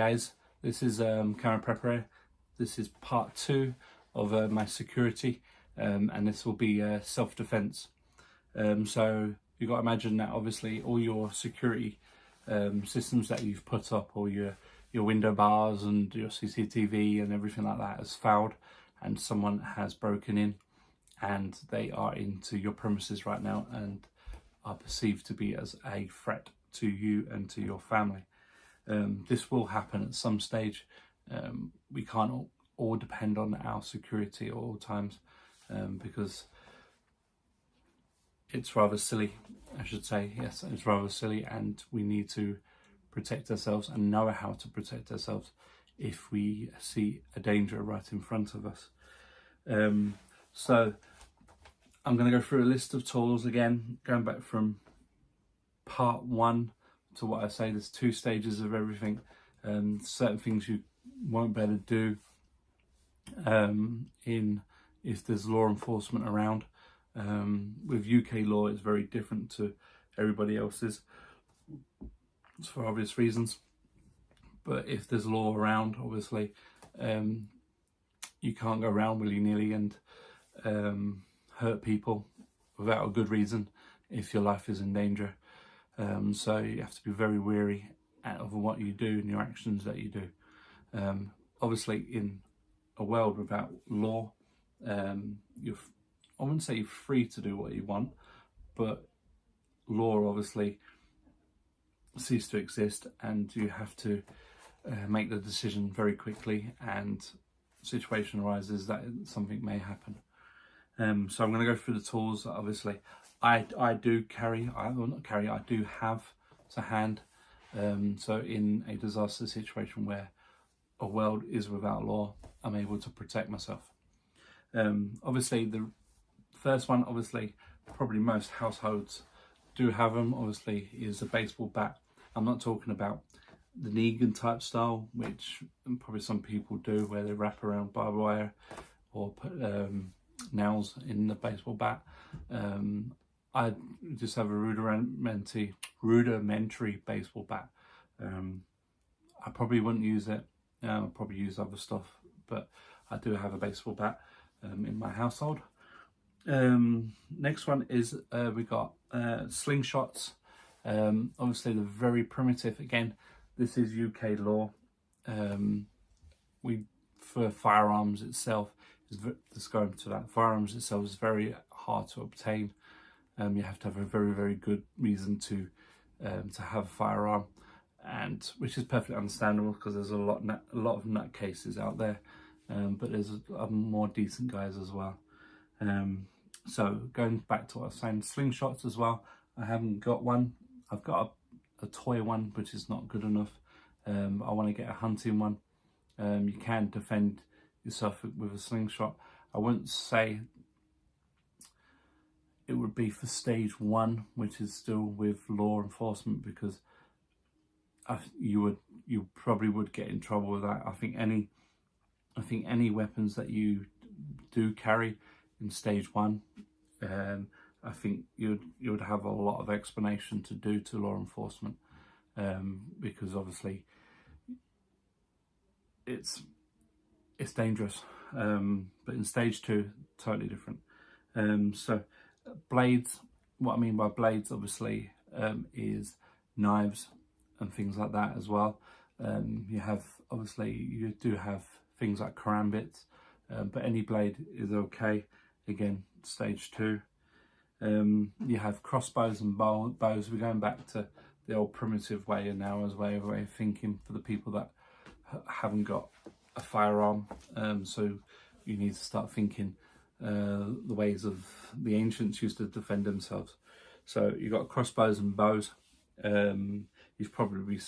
guys, this is Camera Prepper. This is part 2 of my security, and this will be self-defense. So you've got to imagine that obviously all your security systems that you've put up, or your window bars and your CCTV and everything like that has failed, and someone has broken in and they are into your premises right now and are perceived to be as a threat to you and to your family. This will happen at some stage. We can't all depend on our security at all times, because it's rather silly, I should say. Yes, it's rather silly, and we need to protect ourselves and know how to protect ourselves if we see a danger right in front of us. So I'm going to go through a list of tools again, going back from part 1 to what I say. There's 2 stages of everything. Certain things you won't be able to do if there's law enforcement around. With UK law, it's very different to everybody else's, for obvious reasons. But if there's law around, obviously, you can't go around willy-nilly and hurt people without a good reason if your life is in danger. So you have to be very wary of what you do and your actions that you do. Obviously, in a world without law, I wouldn't say you're free to do what you want, but law obviously cease to exist, and you have to make the decision very quickly, and situation arises that something may happen. So I'm going to go through the tools that obviously I do carry, I do have to hand. So in a disaster situation where a world is without law, I'm able to protect myself. Obviously the first one, obviously probably most households do have them, obviously, is a baseball bat. I'm not talking about the Negan type style, which probably some people do, where they wrap around barbed wire or put nails in the baseball bat. I just have a rudimentary baseball bat. I probably wouldn't use it. I'll probably use other stuff, but I do have a baseball bat in my household. Next one is we got slingshots. Obviously they're very primitive. Again, this is UK law. For firearms itself, let's go into that. Firearms itself is very hard to obtain. You have to have a very, very good reason to have a firearm, and which is perfectly understandable because there's a lot of nutcases out there, but there's more decent guys as well. So going back to what I was saying, slingshots as well. I haven't got one. I've got a toy one, which is not good enough. I want to get a hunting one. You can defend yourself with a slingshot. I wouldn't say it would be for stage 1, which is still with law enforcement, because you probably would get in trouble with that. I think any weapons that you do carry in stage 1, I think you would have a lot of explanation to do to law enforcement, because obviously it's dangerous. But in stage 2, totally different. So blades, what I mean by blades obviously is knives and things like that as well. You do have things like karambits, but any blade is okay. Again, stage 2. You have crossbows and bows. We're going back to the old primitive way, and now as way of thinking for the people that haven't got a firearm. So you need to start thinking the ways of the ancients used to defend themselves. So you've got crossbows and bows. You've probably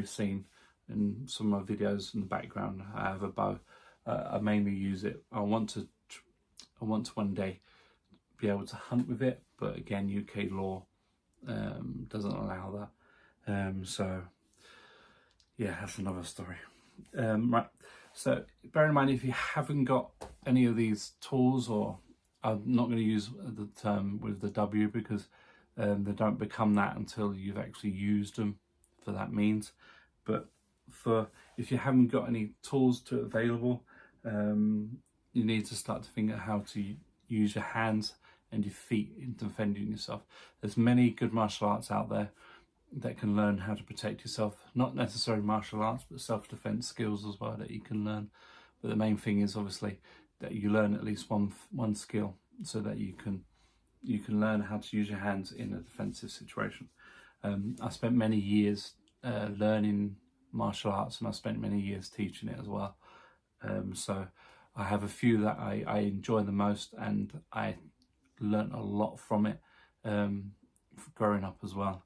seen in some of my videos in the background, I have a bow. I mainly use it. I want to one day be able to hunt with it, but again, UK law doesn't allow that. So yeah, that's another story. Right, so bear in mind, if you haven't got any of these tools, or I'm not going to use the term with the W, because they don't become that until you've actually used them for that means. But if you haven't got any tools available, you need to start to think of how to use your hands and your feet in defending yourself. There's many good martial arts out there that can learn how to protect yourself. Not necessarily martial arts, but self-defense skills as well that you can learn. But the main thing is obviously that you learn at least one skill, so that you can learn how to use your hands in a defensive situation. I spent many years learning martial arts, and I spent many years teaching it as well. So I have a few that I enjoy the most, and I learned a lot from it growing up as well.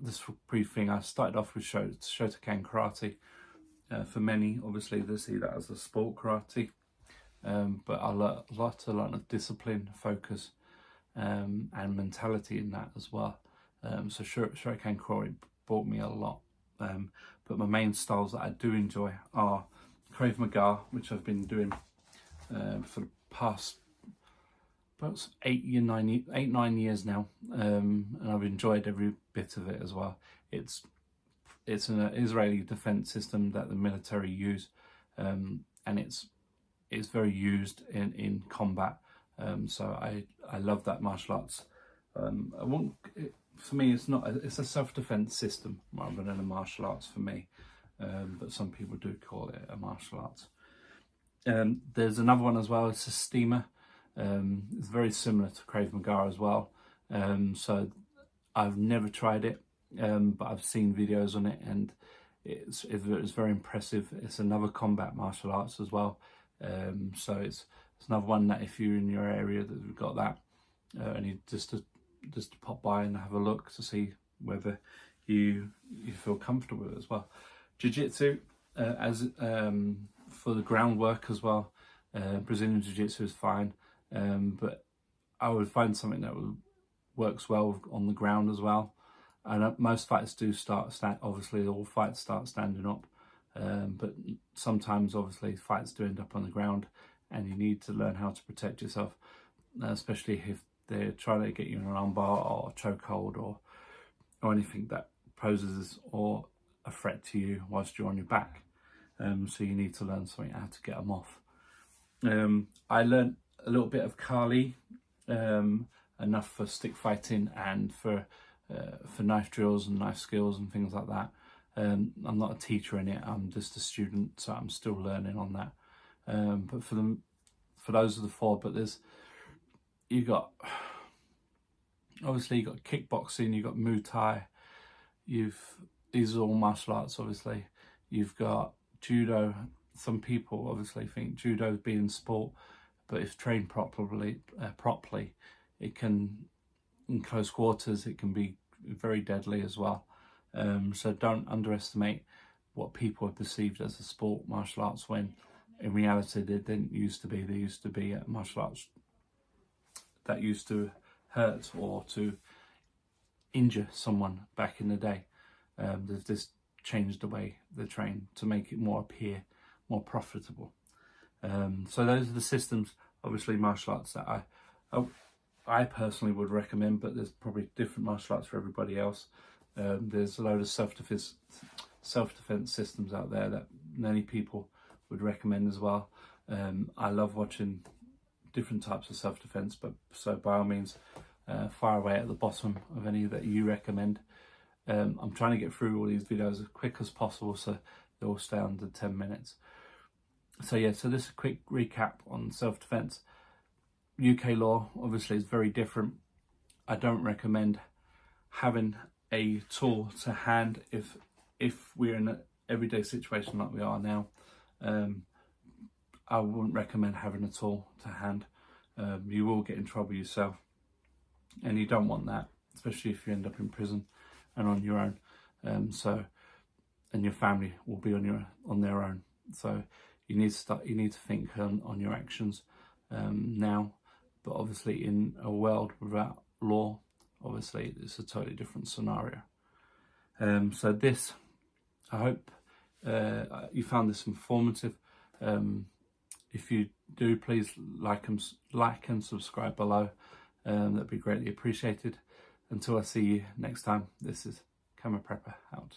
This brief thing, I started off with Shotokan karate. For many, obviously, they see that as a sport karate, but I learned a lot of discipline, focus, and mentality in that as well. So Shotokan karate brought me a lot. But my main styles that I do enjoy are Krav Maga, which I've been doing for the past about 8-9 years now, and I've enjoyed every bit of it as well. It's an Israeli defense system that the military use, and it's very used in combat. So I love that martial arts. For me, it's a self-defense system rather than a martial arts for me, but some people do call it a martial arts. There's another one as well, it's a steamer. It's very similar to Krav Maga as well. So I've never tried it, but I've seen videos on it, and it's very impressive. It's another combat martial arts as well. So it's another one that if you're in your area that we've got that, and you just to pop by and have a look to see whether you feel comfortable with it as well. Jiu-Jitsu, for the groundwork as well. Brazilian Jiu-Jitsu is fine, but I would find something that works well on the ground as well. And most fights do obviously all fights start standing up, but sometimes obviously fights do end up on the ground, and you need to learn how to protect yourself, especially if they're trying to get you in an armbar or chokehold or anything that poses or a threat to you whilst you're on your back. So you need to learn something how to get them off. I learned a little bit of Kali, enough for stick fighting and for knife drills and knife skills and things like that. I'm not a teacher in it, I'm just a student, so I'm still learning on that. But for those are the four, but you got kickboxing, you got Muay Thai, these are all martial arts obviously. You've got judo. Some people obviously think judo being sport, but if trained properly, it can, in close quarters, it can be very deadly as well. So don't underestimate what people have perceived as a sport martial arts, when in reality they didn't used to be. They used to be martial arts that used to hurt or to injure someone back in the day. They've just changed the way they train to make it more profitable. So those are the systems, obviously martial arts that I personally would recommend, but there's probably different martial arts for everybody else. There's a load of self-defense systems out there that many people would recommend as well. I love watching different types of self-defense, so by all means, fire away at the bottom of any that you recommend. I'm trying to get through all these videos as quick as possible, so they all stay under 10 minutes. So yeah, so this is a quick recap on self-defense. UK law obviously is very different. I don't recommend having a tool to hand if we're in an everyday situation like we are now. I wouldn't recommend having a tool to hand. You will get in trouble yourself, and you don't want that, especially if you end up in prison and on your own. And your family will be on their own. So you need to think on your actions now. But obviously, in a world without law, obviously it's a totally different scenario. So this, I hope you found this informative. If you do, please like and subscribe below. That'd be greatly appreciated. Until I see you next time, this is Camera Prepper out.